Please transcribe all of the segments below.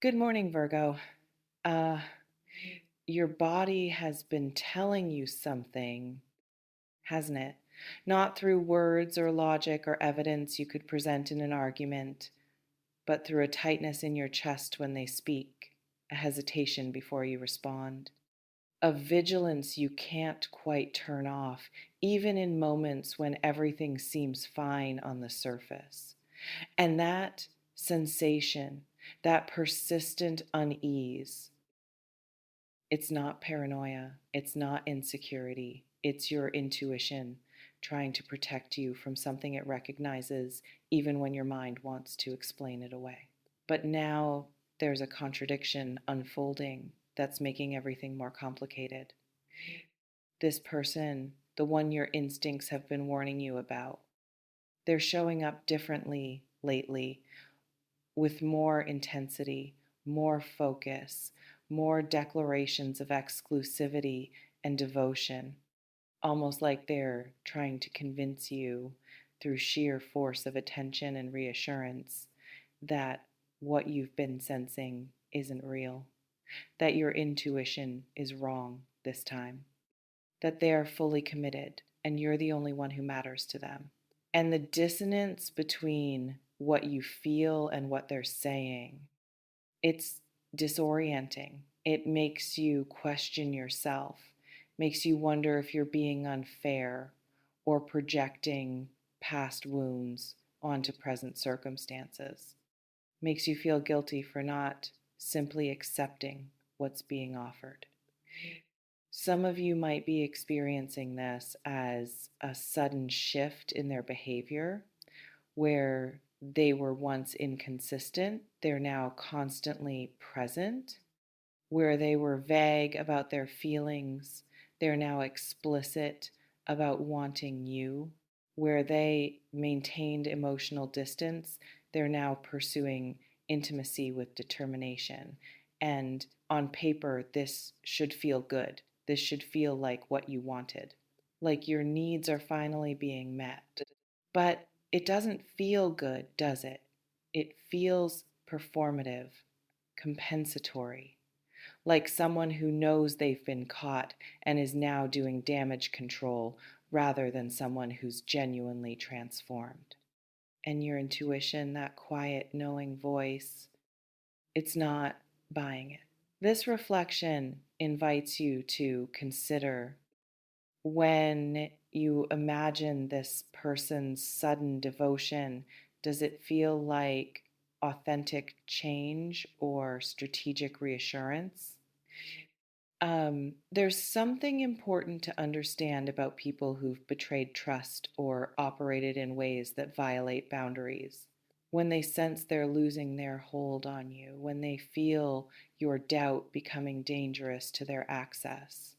Good morning, Virgo. Uh, your body has been telling you something, hasn't it? Not through words or logic or evidence you could present in an argument, but through a tightness in your chest when they speak, a hesitation before you respond, a vigilance you can't quite turn off, even in moments when everything seems fine on the surface. And that sensation, that persistent unease, it's not paranoia. It's not insecurity. It's your intuition trying to protect you from something it recognizes, even when your mind wants to explain it away. But now there's a contradiction unfolding that's making everything more complicated. This person, the one your instincts have been warning you about, they're showing up differently lately, with more intensity, more focus, more declarations of exclusivity and devotion, almost like they're trying to convince you through sheer force of attention and reassurance that what you've been sensing isn't real, that your intuition is wrong this time, that they are fully committed and you're the only one who matters to them. And the dissonance between what you feel and what they're saying, it's disorienting. It makes you question yourself, makes you wonder if you're being unfair or projecting past wounds onto present circumstances, makes you feel guilty for not simply accepting what's being offered. Some of you might be experiencing this as a sudden shift in their behavior where they were once inconsistent, they're now constantly present. Where they were vague about their feelings, they're now explicit about wanting you. Where they maintained emotional distance, they're now pursuing intimacy with determination. And on paper, this should feel good. This should feel like what you wanted, like your needs are finally being met. But it doesn't feel good, does it? It feels performative, compensatory, like someone who knows they've been caught and is now doing damage control rather than someone who's genuinely transformed. And your intuition, that quiet, knowing voice, it's not buying it. This reflection invites you to consider, when you imagine this person's sudden devotion, does it feel like authentic change or strategic reassurance? There's something important to understand about people who've betrayed trust or operated in ways that violate boundaries. When they sense they're losing their hold on you, when they feel your doubt becoming dangerous to their access,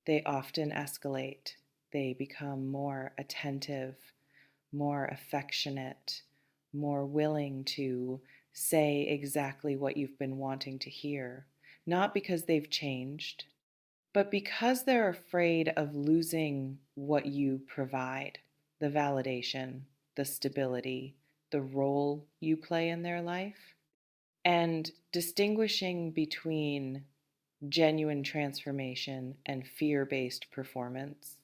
they often escalate. They become more attentive, more affectionate, more willing to say exactly what you've been wanting to hear, not because they've changed, but because they're afraid of losing what you provide, the validation, the stability, the role you play in their life. And distinguishing between genuine transformation and fear based performance,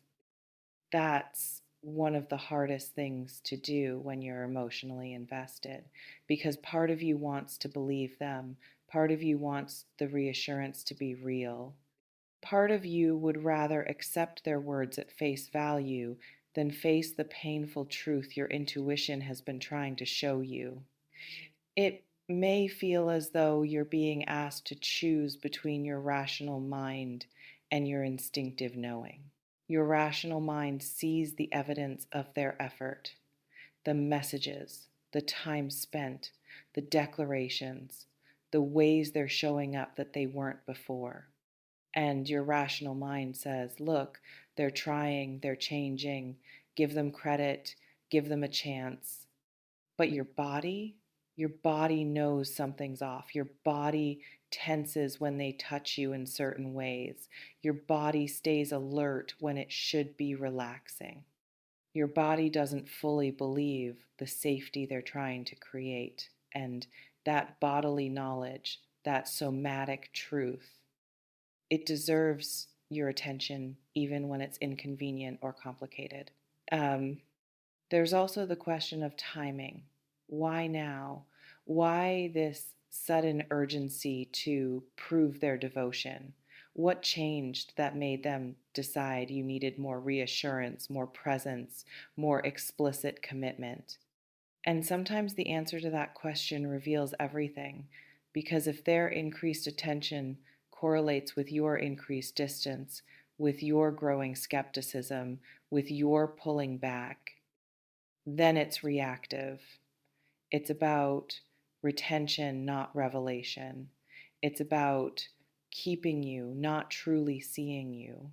that's one of the hardest things to do when you're emotionally invested, because part of you wants to believe them, part of you wants the reassurance to be real, part of you would rather accept their words at face value than face the painful truth your intuition has been trying to show you. It may feel as though you're being asked to choose between your rational mind and your instinctive knowing. Your rational mind sees the evidence of their effort, the messages, the time spent, the declarations, the ways they're showing up that they weren't before. And your rational mind says, look, they're trying, they're changing, give them credit, give them a chance. But your body knows something's off. Your body tenses when they touch you in certain ways. Your body stays alert when it should be relaxing. Your body doesn't fully believe the safety they're trying to create, and that bodily knowledge, that somatic truth, it deserves your attention even when it's inconvenient or complicated. Um, there's also the question of timing. Why now? Why this sudden urgency to prove their devotion? What changed that made them decide you needed more reassurance, more presence, more explicit commitment? And sometimes the answer to that question reveals everything, because if their increased attention correlates with your increased distance, with your growing skepticism, with your pulling back, then it's reactive. It's about retention, not revelation. It's about keeping you, not truly seeing you.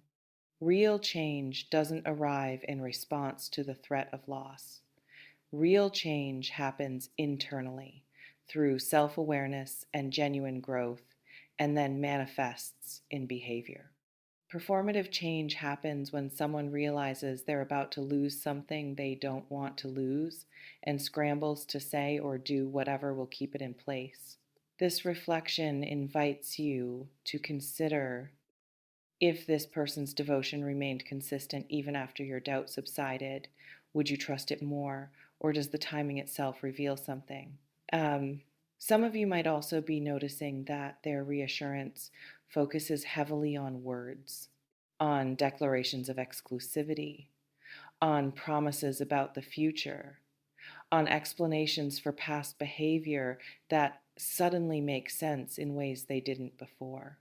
Real change doesn't arrive in response to the threat of loss. Real change happens internally through self awareness and genuine growth, and then manifests in behavior. Performative change happens when someone realizes they're about to lose something they don't want to lose and scrambles to say or do whatever will keep it in place. This reflection invites you to consider if this person's devotion remained consistent even after your doubt subsided. Would you trust it more, or does the timing itself reveal something? Um, some of you might also be noticing that their reassurance focuses heavily on words, on declarations of exclusivity, on promises about the future, on explanations for past behavior that suddenly make sense in ways they didn't before.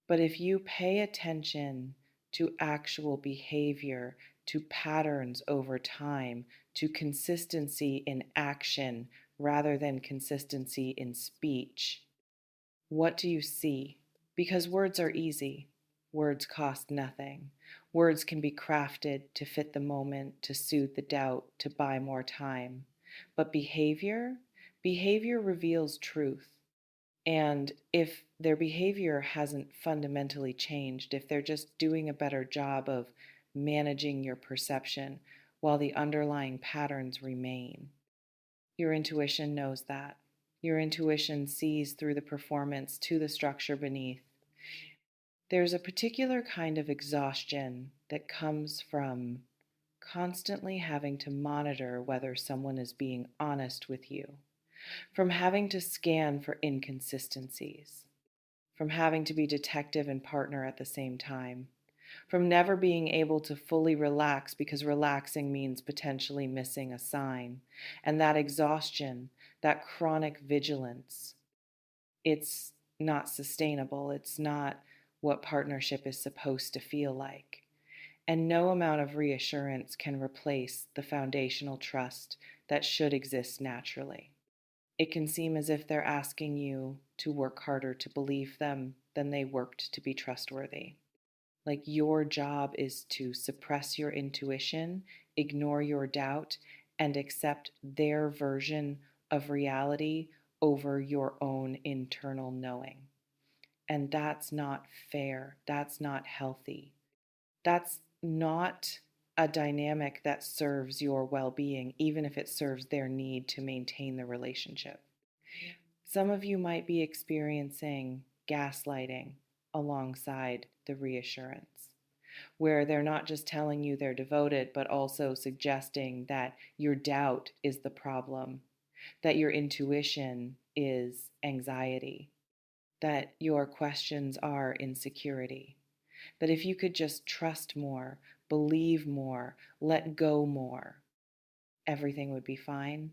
But if you pay attention to actual behavior, to patterns over time, to consistency in action rather than consistency in speech, what do you see? Because words are easy. Words cost nothing. Words can be crafted to fit the moment, to soothe the doubt, to buy more time. But behavior reveals truth. And if their behavior hasn't fundamentally changed, if they're just doing a better job of managing your perception while the underlying patterns remain, your intuition knows that. Your intuition sees through the performance to the structure beneath. There's a particular kind of exhaustion that comes from constantly having to monitor whether someone is being honest with you, from having to scan for inconsistencies, from having to be detective and partner at the same time, from never being able to fully relax because relaxing means potentially missing a sign. And that exhaustion, that chronic vigilance, it's not sustainable. It's not what partnership is supposed to feel like. And no amount of reassurance can replace the foundational trust that should exist naturally. It can seem as if they're asking you to work harder to believe them than they worked to be trustworthy. Like your job is to suppress your intuition, ignore your doubt, and accept their version of reality over your own internal knowing. And that's not fair. That's not healthy. That's not a dynamic that serves your well being, even if it serves their need to maintain the relationship. Some of you might be experiencing gaslighting alongside the reassurance, where they're not just telling you they're devoted, but also suggesting that your doubt is the problem, that your intuition is anxiety, that your questions are insecurity, that if you could just trust more, believe more, let go more, everything would be fine.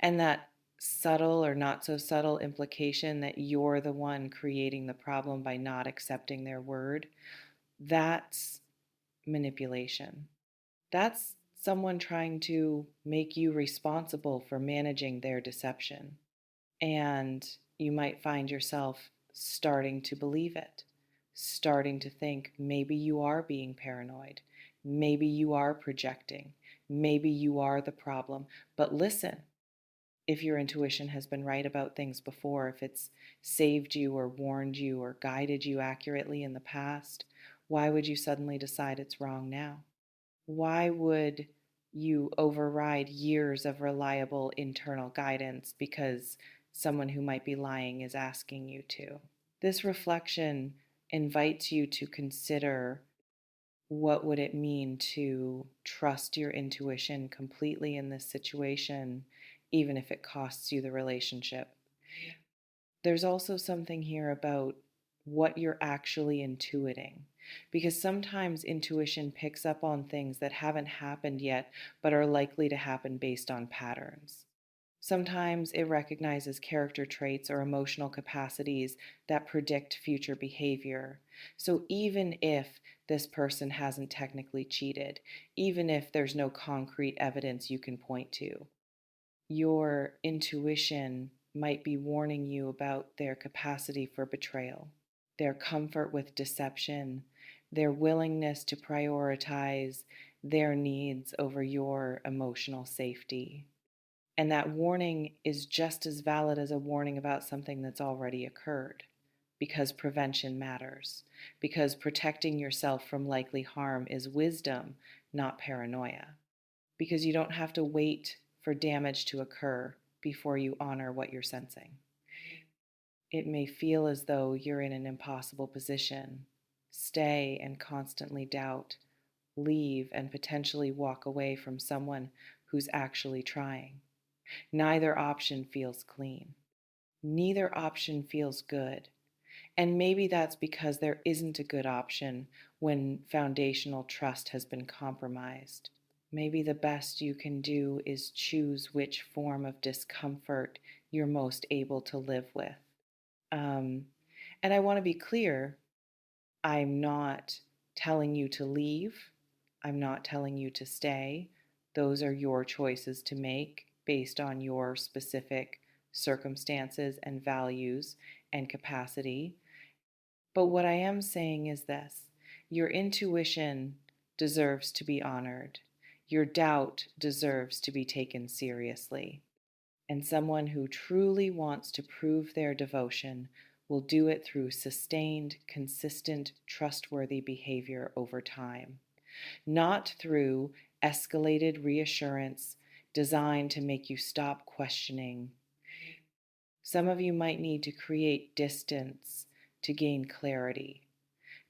And that subtle or not so subtle implication that you're the one creating the problem by not accepting their word, that's manipulation. That's someone trying to make you responsible for managing their deception. And you might find yourself starting to believe it, starting to think maybe you are being paranoid, maybe you are projecting, maybe you are the problem. But listen, if your intuition has been right about things before, if it's saved you or warned you or guided you accurately in the past, why would you suddenly decide it's wrong now? Why would you override years of reliable internal guidance because someone who might be lying is asking you to. This reflection invites you to consider, what would it mean to trust your intuition completely in this situation, even if it costs you the relationship? There's also something here about what you're actually intuiting, because sometimes intuition picks up on things that haven't happened yet but are likely to happen based on patterns. Sometimes it recognizes character traits or emotional capacities that predict future behavior. So even if this person hasn't technically cheated, even if there's no concrete evidence you can point to, your intuition might be warning you about their capacity for betrayal, their comfort with deception, their willingness to prioritize their needs over your emotional safety. And that warning is just as valid as a warning about something that's already occurred, because prevention matters, because protecting yourself from likely harm is wisdom, not paranoia, because you don't have to wait for damage to occur before you honor what you're sensing. It may feel as though you're in an impossible position. Stay and constantly doubt, leave and potentially walk away from someone who's actually trying. Neither option feels clean. Neither option feels good. And maybe that's because there isn't a good option when foundational trust has been compromised. Maybe the best you can do is choose which form of discomfort you're most able to live with. Um, and I want to be clear, I'm not telling you to leave. I'm not telling you to stay. Those are your choices to make based on your specific circumstances and values and capacity. But what I am saying is this: your intuition deserves to be honored. Your doubt deserves to be taken seriously. And someone who truly wants to prove their devotion will do it through sustained, consistent, trustworthy behavior over time, not through escalated reassurance designed to make you stop questioning. Some of you might need to create distance to gain clarity,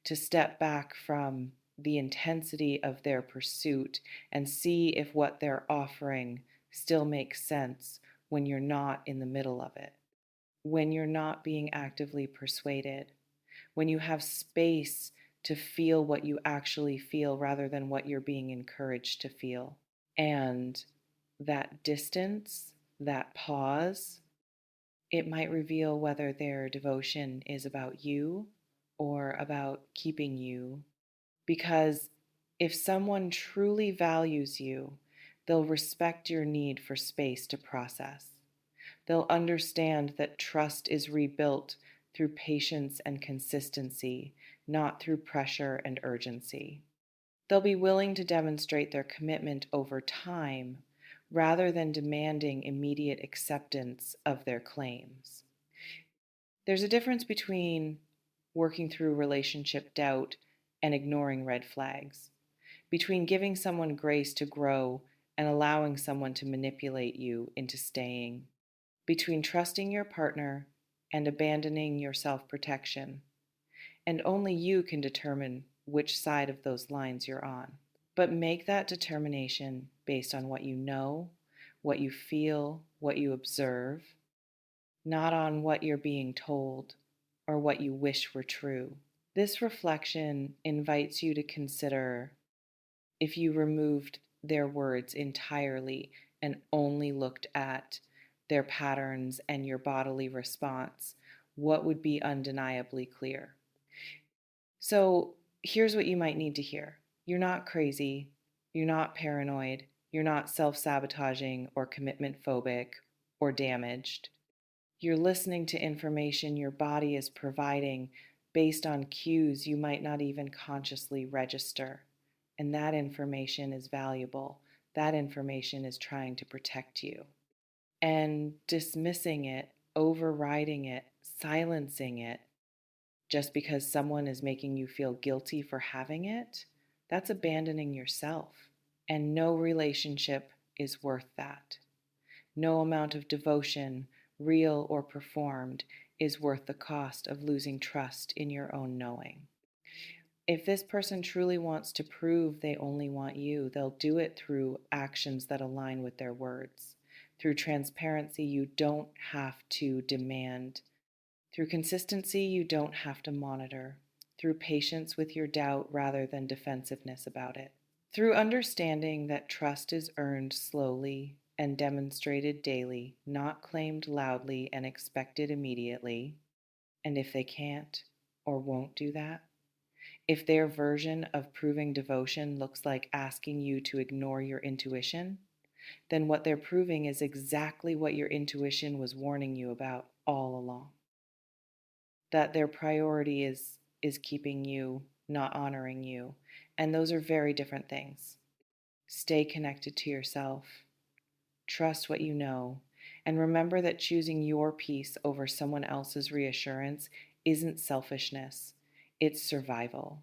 to step back from the intensity of their pursuit and see if what they're offering still makes sense when you're not in the middle of it, when you're not being actively persuaded, when you have space to feel what you actually feel rather than what you're being encouraged to feel. And that distance, that pause, it might reveal whether their devotion is about you or about keeping you. Because if someone truly values you, they'll respect your need for space to process. They'll understand that trust is rebuilt through patience and consistency, not through pressure and urgency. They'll be willing to demonstrate their commitment over time rather than demanding immediate acceptance of their claims. There's a difference between working through relationship doubt and ignoring red flags, between giving someone grace to grow and allowing someone to manipulate you into staying, between trusting your partner and abandoning your self protection. And only you can determine which side of those lines you're on. But make that determination based on what you know, what you feel, what you observe, not on what you're being told or what you wish were true. This reflection invites you to consider, if you removed their words entirely and only looked at their patterns and your bodily response, what would be undeniably clear? So here's what you might need to hear. You're not crazy. You're not paranoid. You're not self sabotaging or commitment phobic or damaged. You're listening to information your body is providing based on cues you might not even consciously register. And that information is valuable. That information is trying to protect you. And dismissing it, overriding it, silencing it, just because someone is making you feel guilty for having it, that's abandoning yourself. And no relationship is worth that. No amount of devotion, real or performed, is worth the cost of losing trust in your own knowing. If this person truly wants to prove they only want you, they'll do it through actions that align with their words. Through transparency, you don't have to demand. Through consistency, you don't have to monitor. Through patience with your doubt rather than defensiveness about it. Through understanding that trust is earned slowly and demonstrated daily, not claimed loudly and expected immediately. And if they can't or won't do that, if their version of proving devotion looks like asking you to ignore your intuition, then what they're proving is exactly what your intuition was warning you about all along. That their priority is keeping you, not honoring you, and those are very different things. Stay connected to yourself. Trust what you know, and remember that choosing your peace over someone else's reassurance isn't selfishness, it's survival.